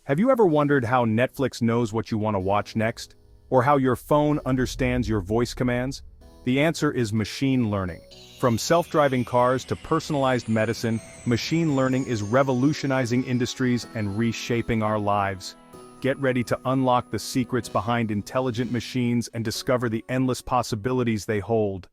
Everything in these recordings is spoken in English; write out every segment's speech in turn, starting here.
Have you ever wondered how Netflix knows what you want to watch next? Or how your phone understands your voice commands? The answer is machine learning. From self-driving cars to personalized medicine, machine learning is revolutionizing industries and reshaping our lives. Get ready to unlock the secrets behind intelligent machines and discover the endless possibilities they hold.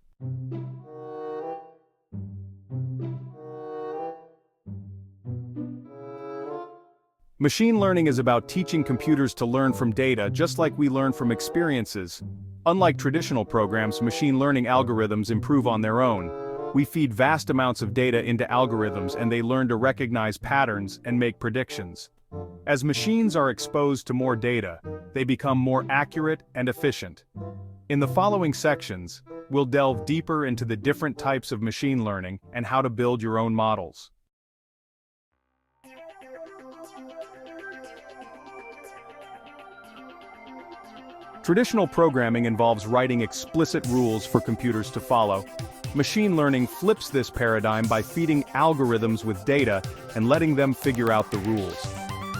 Machine learning is about teaching computers to learn from data just like we learn from experiences. Unlike traditional programs, machine learning algorithms improve on their own. We feed vast amounts of data into algorithms and they learn to recognize patterns and make predictions. As machines are exposed to more data, they become more accurate and efficient. In the following sections, we'll delve deeper into the different types of machine learning and how to build your own models. Traditional programming involves writing explicit rules for computers to follow. Machine learning flips this paradigm by feeding algorithms with data and letting them figure out the rules.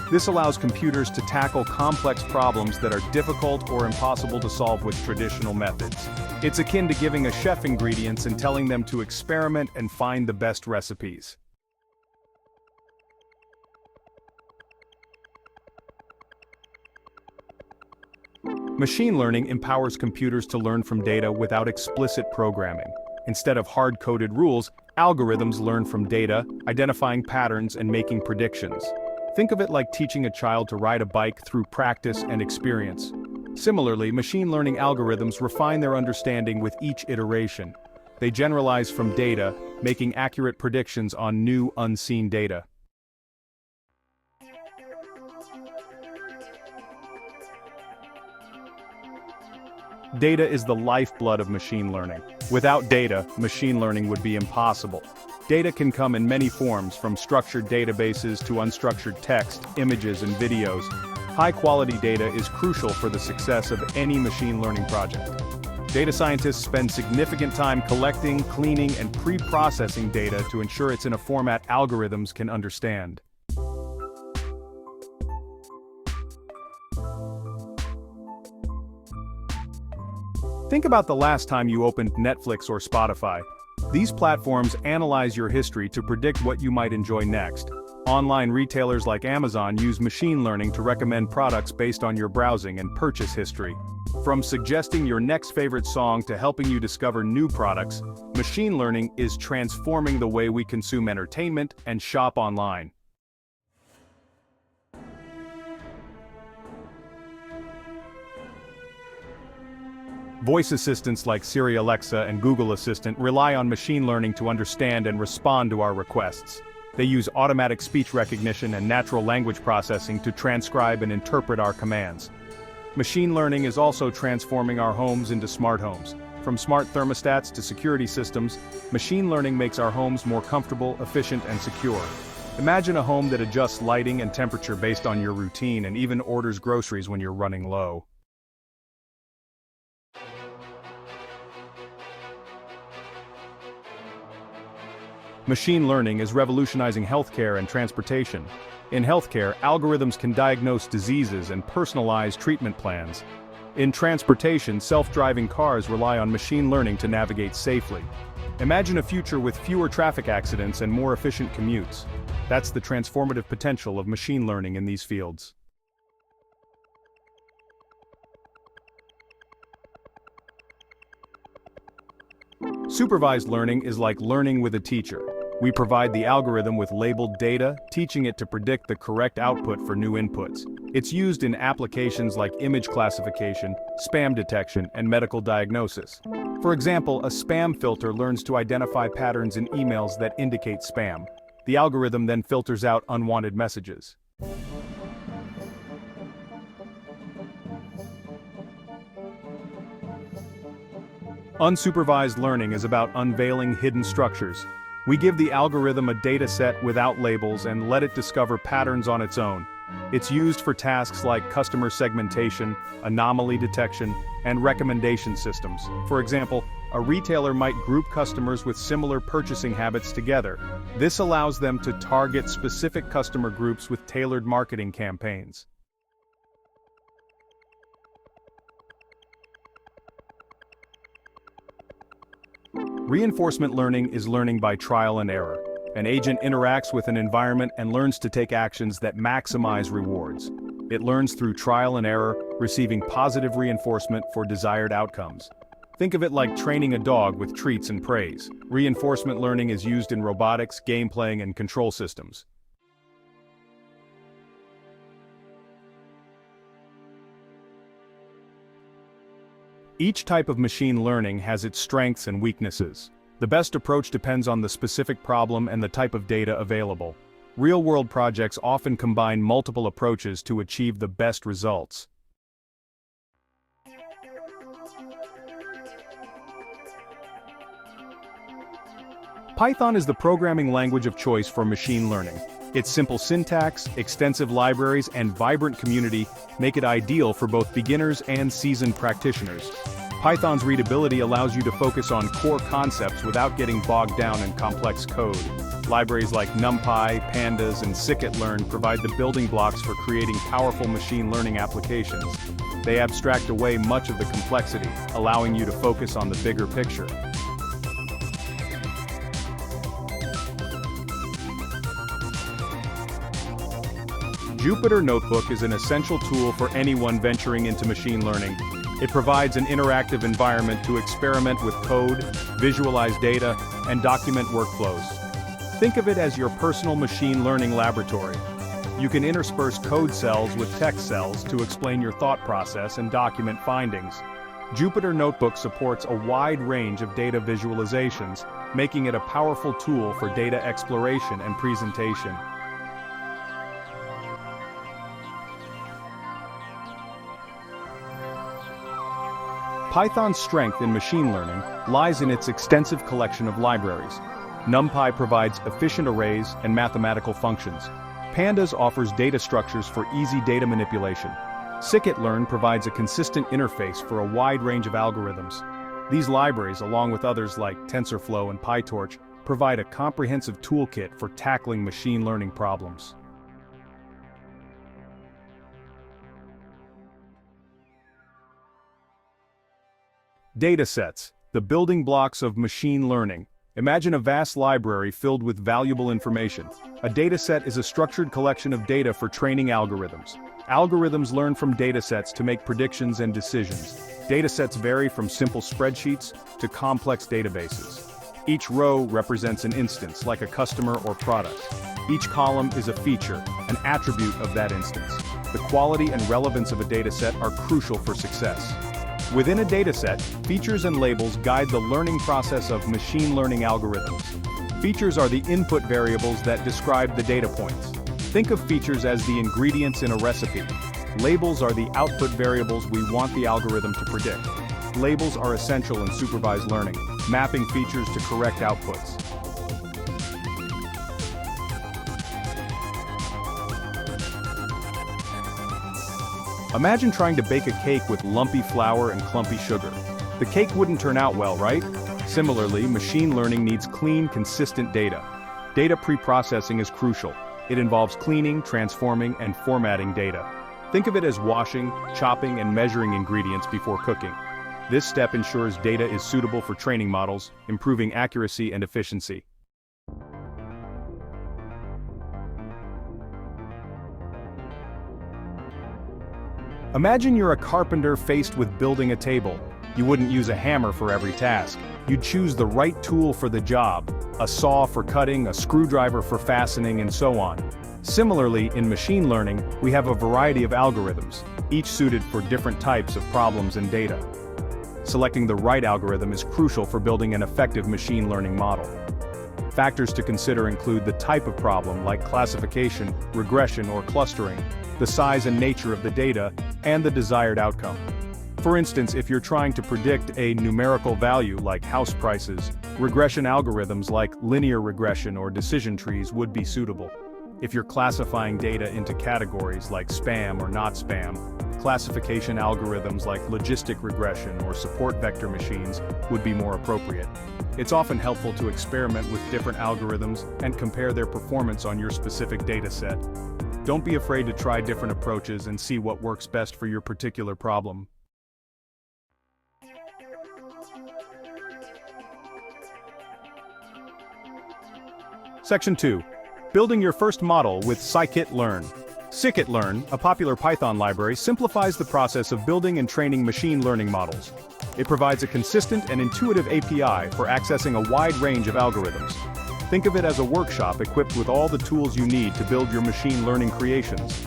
This allows computers to tackle complex problems that are difficult or impossible to solve with traditional methods. It's akin to giving a chef ingredients and telling them to experiment and find the best recipes. Machine learning empowers computers to learn from data without explicit programming. Instead of hard-coded rules, algorithms learn from data, identifying patterns and making predictions. Think of it like teaching a child to ride a bike through practice and experience. Similarly, machine learning algorithms refine their understanding with each iteration. They generalize from data, making accurate predictions on new, unseen data. Data is the lifeblood of machine learning. Without data, machine learning would be impossible. Data can come in many forms, from structured databases to unstructured text, images, and videos. High-quality data is crucial for the success of any machine learning project. Data scientists spend significant time collecting, cleaning, and pre-processing data to ensure it's in a format algorithms can understand. Think about the last time you opened Netflix or Spotify. These platforms analyze your history to predict what you might enjoy next. Online retailers like Amazon use machine learning to recommend products based on your browsing and purchase history. From suggesting your next favorite song to helping you discover new products, machine learning is transforming the way we consume entertainment and shop online. Voice assistants like Siri, Alexa, and Google Assistant rely on machine learning to understand and respond to our requests. They use automatic speech recognition and natural language processing to transcribe and interpret our commands. Machine learning is also transforming our homes into smart homes. From smart thermostats to security systems, machine learning makes our homes more comfortable, efficient, and secure. Imagine a home that adjusts lighting and temperature based on your routine and even orders groceries when you're running low. Machine learning is revolutionizing healthcare and transportation. In healthcare, algorithms can diagnose diseases and personalize treatment plans. In transportation, self-driving cars rely on machine learning to navigate safely. Imagine a future with fewer traffic accidents and more efficient commutes. That's the transformative potential of machine learning in these fields. Supervised learning is like learning with a teacher. We provide the algorithm with labeled data, teaching it to predict the correct output for new inputs. It's used in applications like image classification, spam detection, and medical diagnosis. For example, a spam filter learns to identify patterns in emails that indicate spam. The algorithm then filters out unwanted messages. Unsupervised learning is about unveiling hidden structures. We give the algorithm a data set without labels and let it discover patterns on its own. It's used for tasks like customer segmentation, anomaly detection, and recommendation systems. For example, a retailer might group customers with similar purchasing habits together. This allows them to target specific customer groups with tailored marketing campaigns. Reinforcement learning is learning by trial and error. An agent interacts with an environment and learns to take actions that maximize rewards. It learns through trial and error, receiving positive reinforcement for desired outcomes. Think of it like training a dog with treats and praise. Reinforcement learning is used in robotics, gameplay, and control systems. Each type of machine learning has its strengths and weaknesses. The best approach depends on the specific problem and the type of data available. Real-world projects often combine multiple approaches to achieve the best results. Python is the programming language of choice for machine learning. Its simple syntax, extensive libraries, and vibrant community make it ideal for both beginners and seasoned practitioners. Python's readability allows you to focus on core concepts without getting bogged down in complex code. Libraries like NumPy, Pandas, and scikit-learn provide the building blocks for creating powerful machine learning applications. They abstract away much of the complexity, allowing you to focus on the bigger picture. Jupyter Notebook is an essential tool for anyone venturing into machine learning. It provides an interactive environment to experiment with code, visualize data, and document workflows. Think of it as your personal machine learning laboratory. You can intersperse code cells with text cells to explain your thought process and document findings. Jupyter Notebook supports a wide range of data visualizations, making it a powerful tool for data exploration and presentation. Python's strength in machine learning lies in its extensive collection of libraries. NumPy provides efficient arrays and mathematical functions. Pandas offers data structures for easy data manipulation. Scikit-learn provides a consistent interface for a wide range of algorithms. These libraries, along with others like TensorFlow and PyTorch, provide a comprehensive toolkit for tackling machine learning problems. Datasets, the building blocks of machine learning. Imagine a vast library filled with valuable information. A dataset is a structured collection of data for training algorithms. Algorithms learn from datasets to make predictions and decisions. Datasets vary from simple spreadsheets to complex databases. Each row represents an instance, like a customer or product. Each column is a feature, an attribute of that instance. The quality and relevance of a dataset are crucial for success. Within a dataset, features and labels guide the learning process of machine learning algorithms. Features are the input variables that describe the data points. Think of features as the ingredients in a recipe. Labels are the output variables we want the algorithm to predict. Labels are essential in supervised learning, mapping features to correct outputs. Imagine trying to bake a cake with lumpy flour and clumpy sugar. The cake wouldn't turn out well, right? Similarly, machine learning needs clean, consistent data. Data pre-processing is crucial. It involves cleaning, transforming, and formatting data. Think of it as washing, chopping, and measuring ingredients before cooking. This step ensures data is suitable for training models, improving accuracy and efficiency. Imagine you're a carpenter faced with building a table. You wouldn't use a hammer for every task. You'd choose the right tool for the job, a saw for cutting, a screwdriver for fastening, and so on. Similarly, in machine learning, we have a variety of algorithms, each suited for different types of problems and data. Selecting the right algorithm is crucial for building an effective machine learning model. Factors to consider include the type of problem, like classification, regression, or clustering, the size and nature of the data, and the desired outcome. For instance, if you're trying to predict a numerical value like house prices, regression algorithms like linear regression or decision trees would be suitable. If you're classifying data into categories like spam or not spam, classification algorithms like logistic regression or support vector machines would be more appropriate. It's often helpful to experiment with different algorithms and compare their performance on your specific dataset. Don't be afraid to try different approaches and see what works best for your particular problem. Section 2. Building your first model with scikit-learn. Scikit-learn, a popular Python library, simplifies the process of building and training machine learning models. It provides a consistent and intuitive API for accessing a wide range of algorithms. Think of it as a workshop equipped with all the tools you need to build your machine learning creations.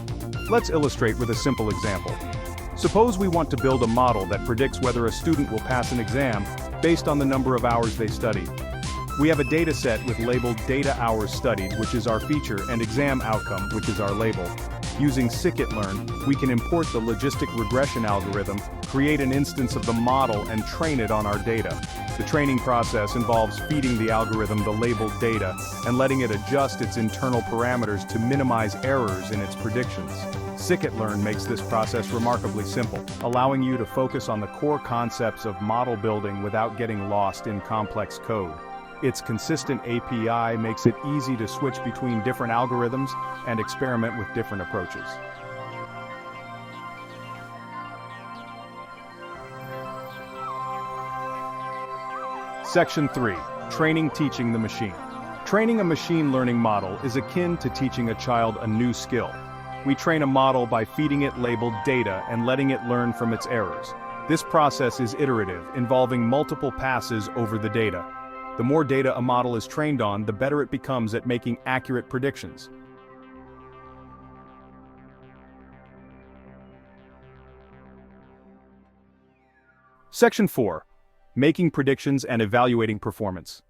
Let's illustrate with a simple example. Suppose we want to build a model that predicts whether a student will pass an exam based on the number of hours they studied. We have a data set with labeled data hours studied, which is our feature, and exam outcome, which is our label. Using scikit-learn, we can import the logistic regression algorithm, create an instance of the model, and train it on our data. The training process involves feeding the algorithm the labeled data and letting it adjust its internal parameters to minimize errors in its predictions. Scikit-learn makes this process remarkably simple, allowing you to focus on the core concepts of model building without getting lost in complex code. Its consistent API makes it easy to switch between different algorithms and experiment with different approaches. Section 3. Training teaching the machine. Training a machine learning model is akin to teaching a child a new skill. We train a model by feeding it labeled data and letting it learn from its errors. This process is iterative, involving multiple passes over the data. The more data a model is trained on, the better it becomes at making accurate predictions. Section 4. Making predictions and evaluating performance.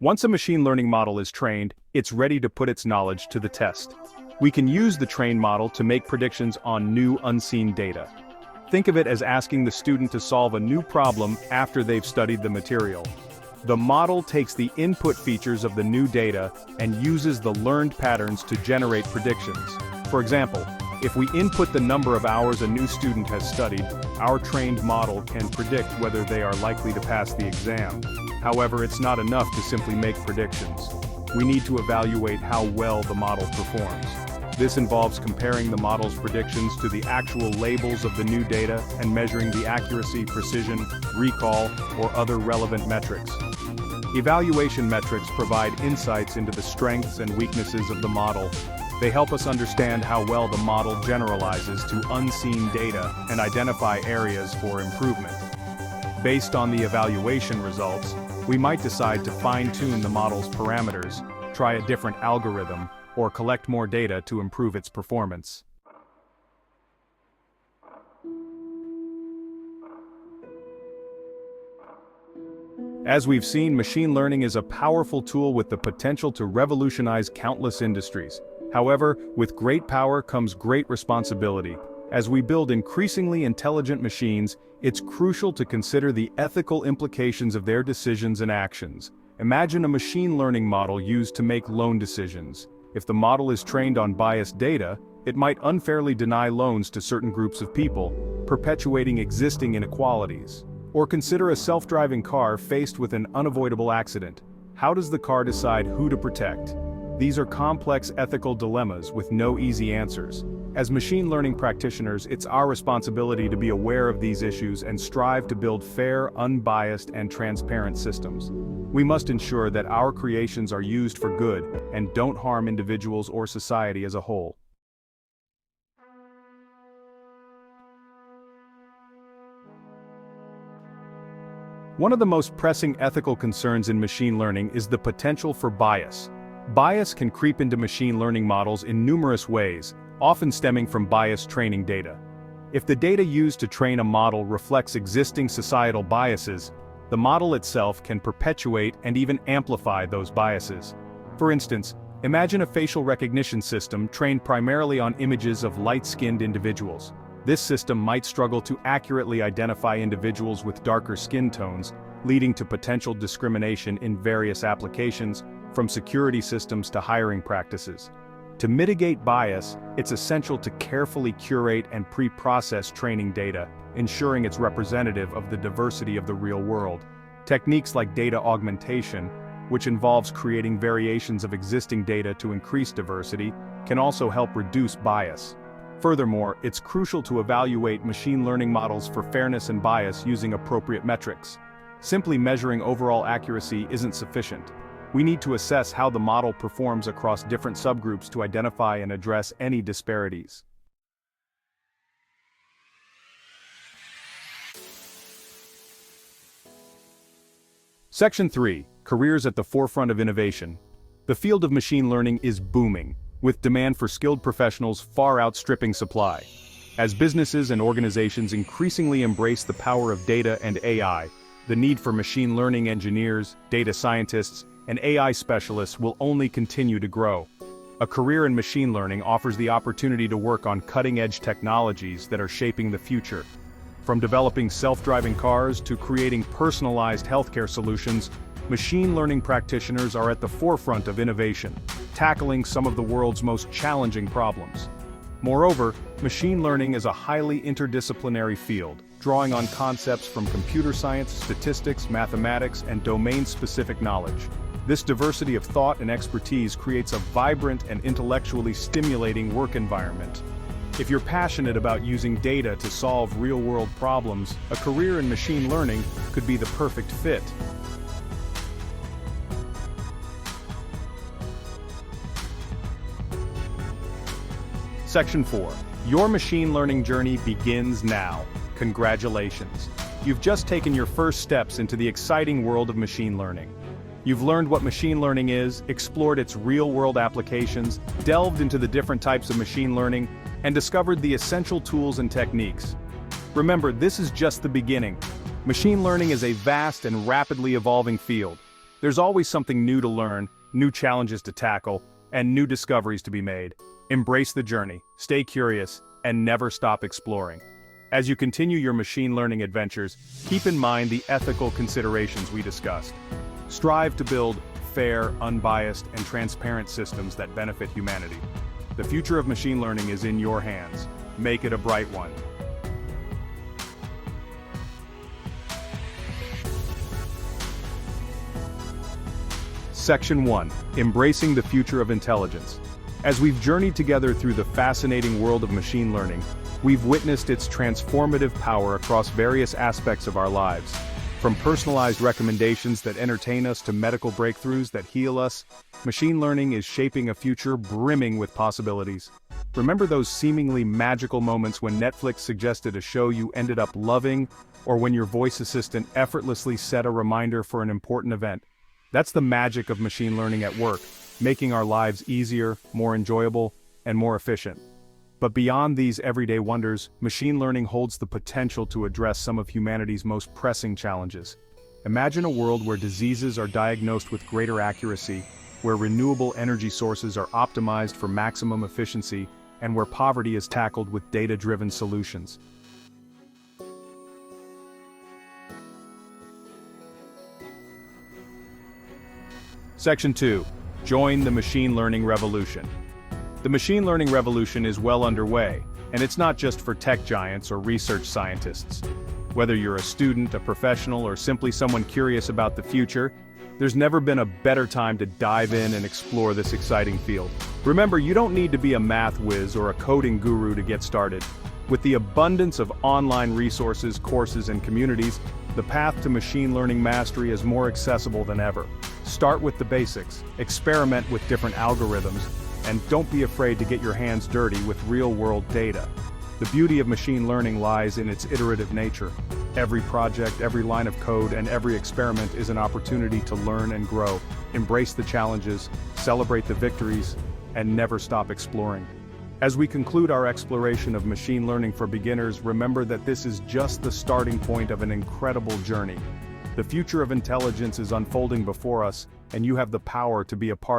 Once a machine learning model is trained, it's ready to put its knowledge to the test. We can use the trained model to make predictions on new unseen data. Think of it as asking the student to solve a new problem after they've studied the material. The model takes the input features of the new data and uses the learned patterns to generate predictions. For example, if we input the number of hours a new student has studied, our trained model can predict whether they are likely to pass the exam. However, it's not enough to simply make predictions. We need to evaluate how well the model performs. This involves comparing the model's predictions to the actual labels of the new data and measuring the accuracy, precision, recall, or other relevant metrics. Evaluation metrics provide insights into the strengths and weaknesses of the model. They help us understand how well the model generalizes to unseen data and identify areas for improvement. Based on the evaluation results, we might decide to fine-tune the model's parameters, try a different algorithm, or collect more data to improve its performance. As we've seen, machine learning is a powerful tool with the potential to revolutionize countless industries. However, with great power comes great responsibility. As we build increasingly intelligent machines, it's crucial to consider the ethical implications of their decisions and actions. Imagine a machine learning model used to make loan decisions. If the model is trained on biased data, it might unfairly deny loans to certain groups of people, perpetuating existing inequalities. Or consider a self-driving car faced with an unavoidable accident. How does the car decide who to protect? These are complex ethical dilemmas with no easy answers. As machine learning practitioners, it's our responsibility to be aware of these issues and strive to build fair, unbiased, and transparent systems. We must ensure that our creations are used for good and don't harm individuals or society as a whole. One of the most pressing ethical concerns in machine learning is the potential for bias. Bias can creep into machine learning models in numerous ways, often stemming from biased training data. If the data used to train a model reflects existing societal biases, the model itself can perpetuate and even amplify those biases. For instance, imagine a facial recognition system trained primarily on images of light-skinned individuals. This system might struggle to accurately identify individuals with darker skin tones, leading to potential discrimination in various applications, from security systems to hiring practices. To mitigate bias, it's essential to carefully curate and pre-process training data, ensuring it's representative of the diversity of the real world. Techniques like data augmentation, which involves creating variations of existing data to increase diversity, can also help reduce bias. Furthermore, it's crucial to evaluate machine learning models for fairness and bias using appropriate metrics. Simply measuring overall accuracy isn't sufficient. We need to assess how the model performs across different subgroups to identify and address any disparities. Section 3. Careers at the forefront of innovation. The field of machine learning is booming, with demand for skilled professionals far outstripping supply. As businesses and organizations increasingly embrace the power of data and AI, the need for machine learning engineers, data scientists, and AI specialists will only continue to grow. A career in machine learning offers the opportunity to work on cutting-edge technologies that are shaping the future. From developing self-driving cars to creating personalized healthcare solutions, machine learning practitioners are at the forefront of innovation, tackling some of the world's most challenging problems. Moreover, machine learning is a highly interdisciplinary field, drawing on concepts from computer science, statistics, mathematics, and domain-specific knowledge. This diversity of thought and expertise creates a vibrant and intellectually stimulating work environment. If you're passionate about using data to solve real-world problems, a career in machine learning could be the perfect fit. Section 4. Your machine learning journey begins now. Congratulations. You've just taken your first steps into the exciting world of machine learning. You've learned what machine learning is, explored its real-world applications, delved into the different types of machine learning, and discovered the essential tools and techniques. Remember, this is just the beginning. Machine learning is a vast and rapidly evolving field. There's always something new to learn, new challenges to tackle, and new discoveries to be made. Embrace the journey, stay curious, and never stop exploring. As you continue your machine learning adventures, keep in mind the ethical considerations we discussed. Strive to build fair, unbiased, and transparent systems that benefit humanity. The future of machine learning is in your hands. Make it a bright one. Section 1. Embracing the future of intelligence. As we've journeyed together through the fascinating world of machine learning, we've witnessed its transformative power across various aspects of our lives. From personalized recommendations that entertain us to medical breakthroughs that heal us, machine learning is shaping a future brimming with possibilities. Remember those seemingly magical moments when Netflix suggested a show you ended up loving, or when your voice assistant effortlessly set a reminder for an important event? That's the magic of machine learning at work, making our lives easier, more enjoyable, and more efficient. But beyond these everyday wonders, machine learning holds the potential to address some of humanity's most pressing challenges. Imagine a world where diseases are diagnosed with greater accuracy, where renewable energy sources are optimized for maximum efficiency, and where poverty is tackled with data-driven solutions. Section 2. Join the machine learning revolution. The machine learning revolution is well underway, and it's not just for tech giants or research scientists. Whether you're a student, a professional, or simply someone curious about the future, there's never been a better time to dive in and explore this exciting field. Remember, you don't need to be a math whiz or a coding guru to get started. With the abundance of online resources, courses, and communities, the path to machine learning mastery is more accessible than ever. Start with the basics, experiment with different algorithms, and don't be afraid to get your hands dirty with real-world data. The beauty of machine learning lies in its iterative nature. Every project, every line of code, and every experiment is an opportunity to learn and grow. Embrace the challenges, celebrate the victories, and never stop exploring. As we conclude our exploration of machine learning for beginners, remember that this is just the starting point of an incredible journey. The future of intelligence is unfolding before us, and you have the power to be a part of it.